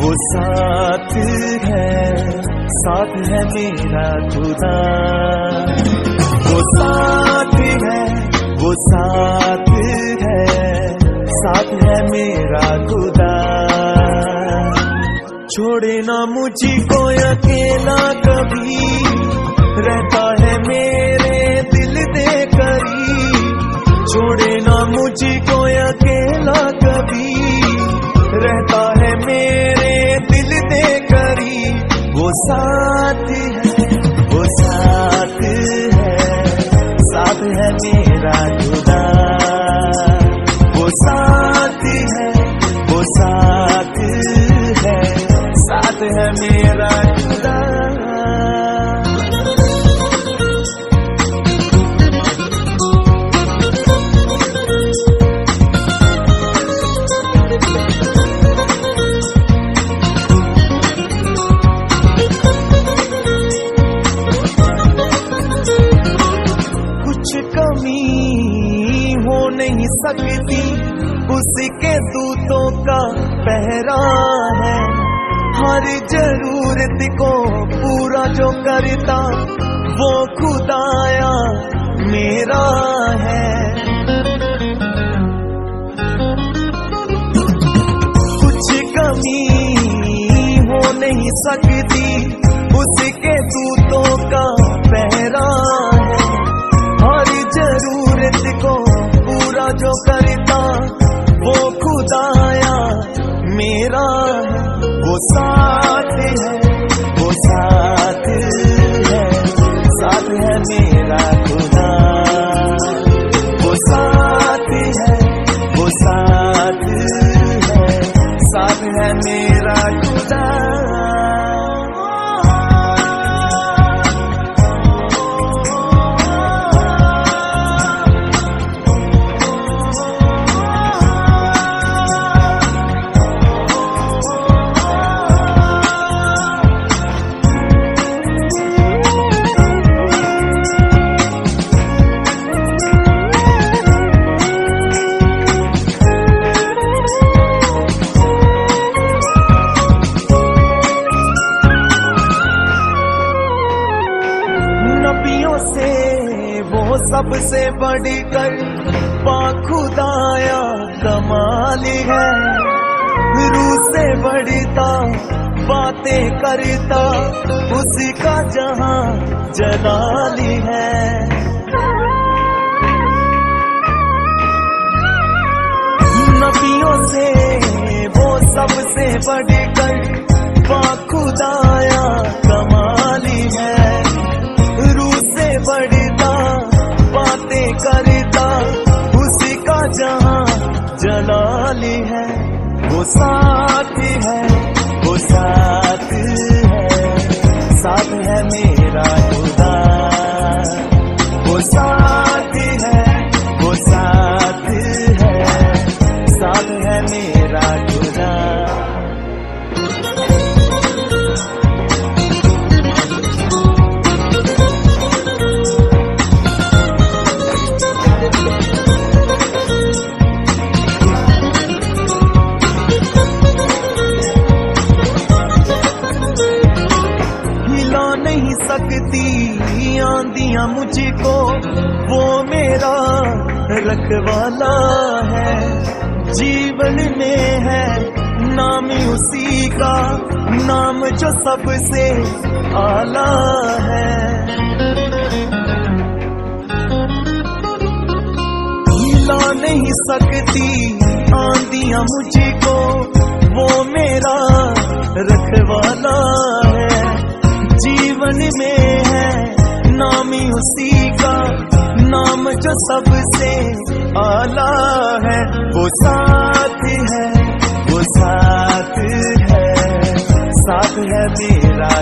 वो साथ है, साथ है मेरा खुदा। वो साथ है, साथ है मेरा खुदा। छोड़े ना मुझको अकेला कभी, रहता है मेरे दिल दे करीब। छोड़े ना मुझको अकेला कभी, रहता है मेरे दिल दे करीब। वो साथ है मेरा खुदा। वो साथ है मेरा खुदा। कमी हो नहीं सकती, उसके दूतों का पहरा है। हर जरूरत को पूरा जो करता, वो खुदाया मेरा है। कुछ कमी हो नहीं सकती, उसके दूतों का पहरा है। हर जरूरत को पूरा जो करता, वो खुदाया मेरा है। वो साथ है, साथ है मेरा खुदा। वो साथ है, साथ है मेरा खुदा। नबियों से वो सबसे बढ़कर खुदाया कमाल है। रूह से बढ़ता बातें करता, उसका जहां जलाल है। नबियों से वो सबसे बढ़कर खुदाया कमाल है। रूह से बढ़ता बातें करता, उसका जहां जलाल है। वो साथ है, साथ है मेरा खुदा। वो साथ है, साथ है मेरा खुदा। नहीं सकती आंधियां मुझको, वो मेरा रखवाला है। जीवन में है नाम उसी का, नाम जो सबसे आला है। हिला नहीं सकती आंधियां मुझको, वो मेरा रखवाला है। जीवन में है नाम उसी का, नाम जो सबसे आला है। वो साथ है, साथ है मेरा